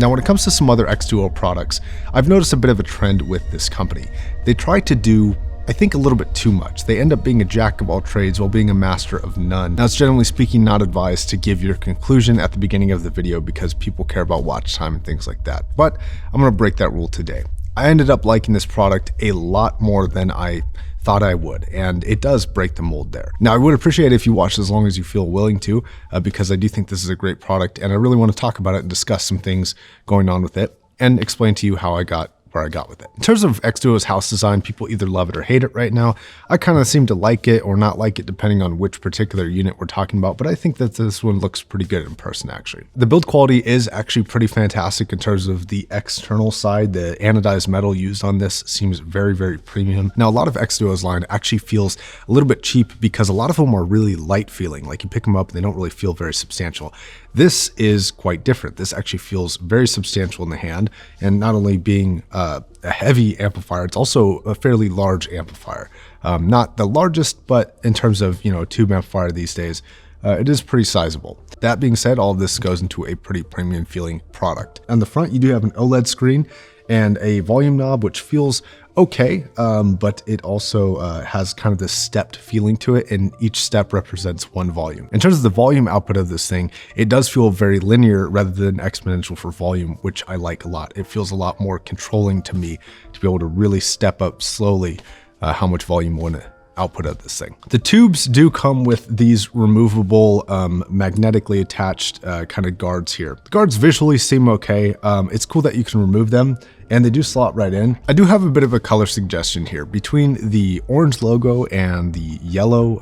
Now, when it comes to some other X2O products, I've noticed a bit of a trend with this company. They try to do, I think, a little bit too much. They end up being a jack of all trades while being a master of none. Now, it's generally speaking not advised to give your conclusion at the beginning of the video because people care about watch time and things like that. But I'm going to break that rule today. I ended up liking this product a lot more than I thought I would, and it does break the mold there. Now, I would appreciate it if you watch as long as you feel willing to, because I do think this is a great product, and I really want to talk about it and discuss some things going on with it and explain to you how I got where I got with it. In terms of X2O's house design, people either love it or hate it right now. I kind of seem to like it or not like it depending on which particular unit we're talking about, but I think that this one looks pretty good in person actually. The build quality is actually pretty fantastic in terms of the external side. The anodized metal used on this seems very, very premium. Now, a lot of X2O's line actually feels a little bit cheap because a lot of them are really light feeling. Like you pick them up and they don't really feel very substantial. This is quite different. This actually feels very substantial in the hand, and not only being a heavy amplifier, it's also a fairly large amplifier. Not the largest, but in terms of, a tube amplifier these days, it is pretty sizable. That being said, all of this goes into a pretty premium feeling product. On the front, you do have an OLED screen and a volume knob, which feels okay, but it also has kind of this stepped feeling to it, and each step represents one volume. In terms of the volume output of this thing, it does feel very linear rather than exponential for volume, which I like a lot. It feels a lot more controlling to me to be able to really step up slowly how much volume you want to output of this thing. The tubes do come with these removable magnetically attached kind of guards here. The guards visually seem okay. It's cool that you can remove them, and they do slot right in. I do have a bit of a color suggestion here. Between the orange logo and the yellow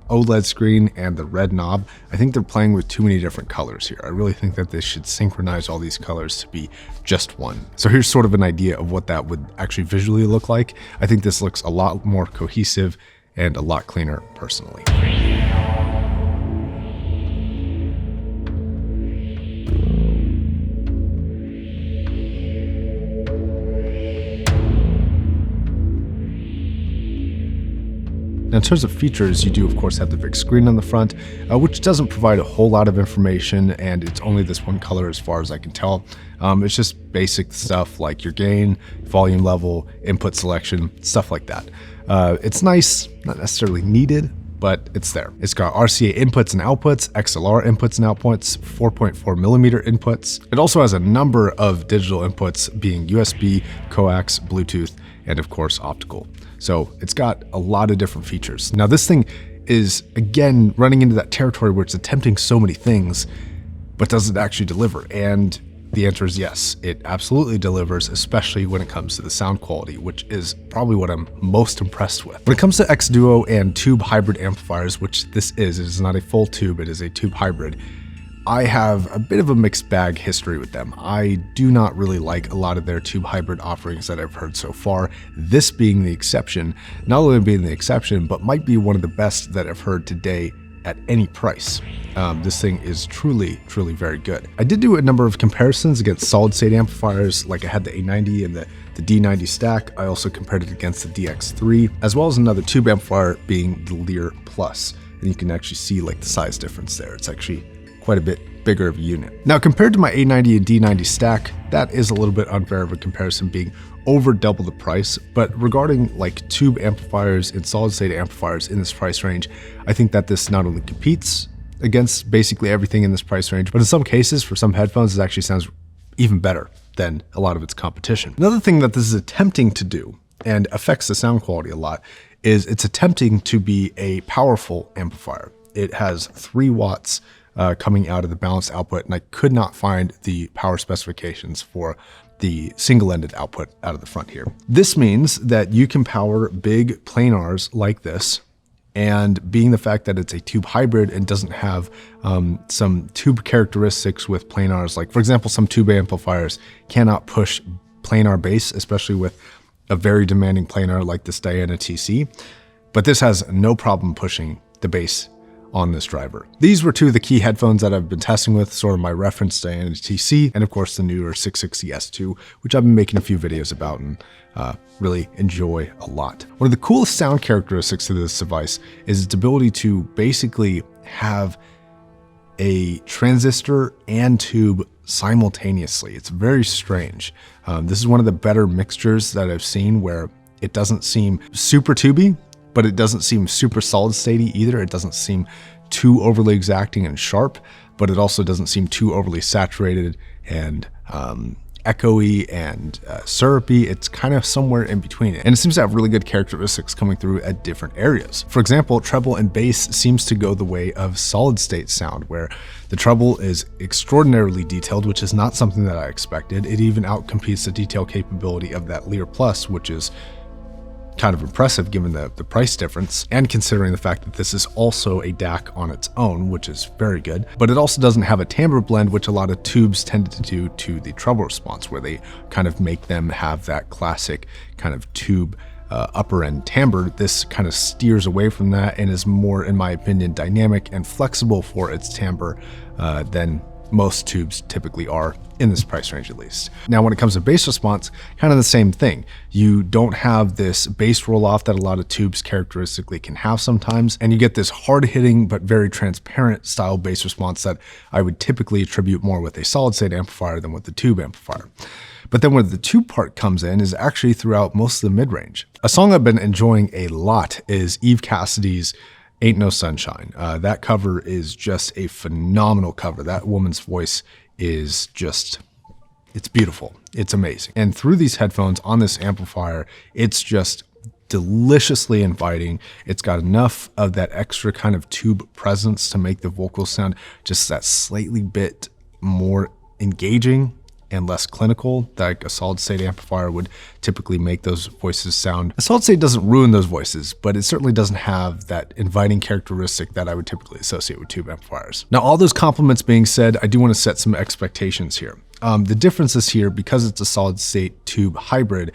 OLED screen and the red knob, I think they're playing with too many different colors here. I really think that they should synchronize all these colors to be just one. So here's sort of an idea of what that would actually visually look like. I think this looks a lot more cohesive and a lot cleaner personally. Now, in terms of features, you do of course have the big screen on the front, which doesn't provide a whole lot of information, and it's only this one color as far as I can tell. It's just basic stuff like your gain, volume level, input selection, stuff like that. It's nice, not necessarily needed, but it's there. It's got RCA inputs and outputs, XLR inputs and outputs, 4.4 millimeter inputs. It also has a number of digital inputs, being USB, coax, Bluetooth, and of course optical. So it's got a lot of different features. Now, this thing is, again, running into that territory where it's attempting so many things, but does it actually deliver? And the answer is yes, it absolutely delivers, especially when it comes to the sound quality, which is probably what I'm most impressed with. When it comes to X2O and tube hybrid amplifiers, which this is, it is not a full tube, it is a tube hybrid, I have a bit of a mixed bag history with them. I do not really like a lot of their tube hybrid offerings that I've heard so far, this being the exception. Not only being the exception, but might be one of the best that I've heard today at any price. This thing is truly, truly very good. I did do a number of comparisons against solid state amplifiers, like I had the A90 and the D90 stack. I also compared it against the DX3, as well as another tube amplifier being the Lear Plus. And you can actually see like the size difference there. It's actually quite a bit bigger of a unit. Now, compared to my A90 and D90 stack, that is a little bit unfair of a comparison, being over double the price. But regarding like tube amplifiers and solid state amplifiers in this price range, I think that this not only competes against basically everything in this price range, but in some cases, for some headphones, it actually sounds even better than a lot of its competition. Another thing that this is attempting to do, and affects the sound quality a lot, is it's attempting to be a powerful amplifier. It has 3 watts coming out of the balanced output, and I could not find the power specifications for the single-ended output out of the front here. This means that you can power big planars like this, and being the fact that it's a tube hybrid and doesn't have some tube characteristics with planars, like for example, some tube amplifiers cannot push planar bass, especially with a very demanding planar like this Diana TC, but this has no problem pushing the bass on this driver. These were 2 of the key headphones that I've been testing with, sort of my reference Diana TC, and of course the newer 660S2, which I've been making a few videos about and really enjoy a lot. One of the coolest sound characteristics of this device is its ability to basically have a transistor and tube simultaneously. It's very strange. This is one of the better mixtures that I've seen where it doesn't seem super tubey, but it doesn't seem super solid statey either. It doesn't seem too overly exacting and sharp, but it also doesn't seem too overly saturated and echoey and syrupy. It's kind of somewhere in between. And it seems to have really good characteristics coming through at different areas. For example, treble and bass seems to go the way of solid state sound, where the treble is extraordinarily detailed, which is not something that I expected. It even outcompetes the detail capability of that Lear Plus, which is kind of impressive given the price difference and considering the fact that this is also a DAC on its own, which is very good. But it also doesn't have a timbre blend, which a lot of tubes tend to do to the treble response, where they kind of make them have that classic kind of tube upper end timbre. This kind of steers away from that and is more, in my opinion, dynamic and flexible for its timbre than most tubes typically are in this price range, at least. Now, when it comes to bass response, kind of the same thing. You don't have this bass roll off that a lot of tubes characteristically can have sometimes, and you get this hard hitting but very transparent style bass response that I would typically attribute more with a solid state amplifier than with the tube amplifier. But then where the tube part comes in is actually throughout most of the mid-range. A song I've been enjoying a lot is Eve Cassidy's Ain't No Sunshine. That cover is just a phenomenal cover. That woman's voice is just, it's beautiful. It's amazing. And through these headphones on this amplifier, it's just deliciously inviting. It's got enough of that extra kind of tube presence to make the vocals sound just that slightly bit more engaging and less clinical, like a solid state amplifier would typically make those voices sound. A solid state doesn't ruin those voices, but it certainly doesn't have that inviting characteristic that I would typically associate with tube amplifiers. Now, all those compliments being said, I do want to set some expectations here. The difference is here, because it's a solid state tube hybrid,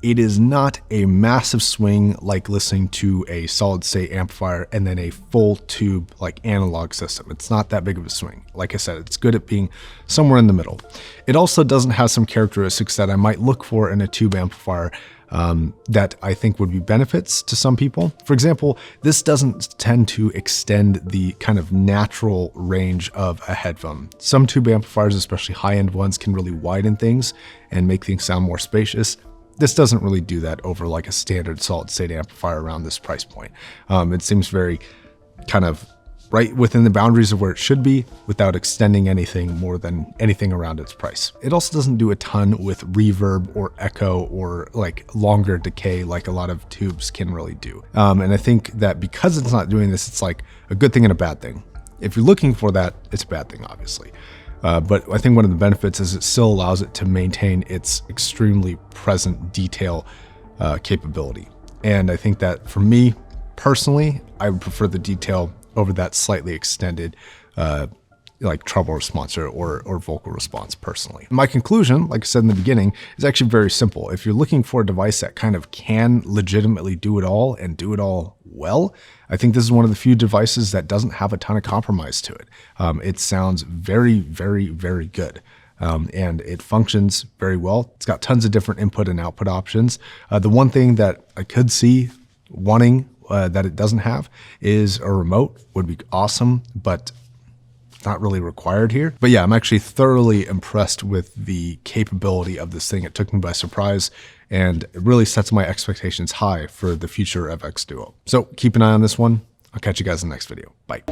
it is not a massive swing like listening to a solid state amplifier and then a full tube like analog system. It's not that big of a swing. Like I said, it's good at being somewhere in the middle. It also doesn't have some characteristics that I might look for in a tube amplifier that I think would be benefits to some people. For example, this doesn't tend to extend the kind of natural range of a headphone. Some tube amplifiers, especially high-end ones, can really widen things and make things sound more spacious. This doesn't really do that over like a standard solid state amplifier around this price point. It seems very kind of right within the boundaries of where it should be without extending anything more than anything around its price. It also doesn't do a ton with reverb or echo or like longer decay like a lot of tubes can really do. And I think that because it's not doing this, it's like a good thing and a bad thing. If you're looking for that, it's a bad thing, obviously. But I think one of the benefits is it still allows it to maintain its extremely present detail capability. And I think that for me personally, I would prefer the detail over that slightly extended like treble response or vocal response personally. My conclusion, like I said in the beginning, is actually very simple. If you're looking for a device that kind of can legitimately do it all and do it all well, I think this is one of the few devices that doesn't have a ton of compromise to it. It sounds very, very, very good. And it functions very well. It's got tons of different input and output options. The one thing that I could see wanting that it doesn't have is a remote. Would be awesome, but not really required here. But yeah, I'm actually thoroughly impressed with the capability of this thing. It took me by surprise, and it really sets my expectations high for the future of X Duo. So keep an eye on this one. I'll catch you guys in the next video. Bye.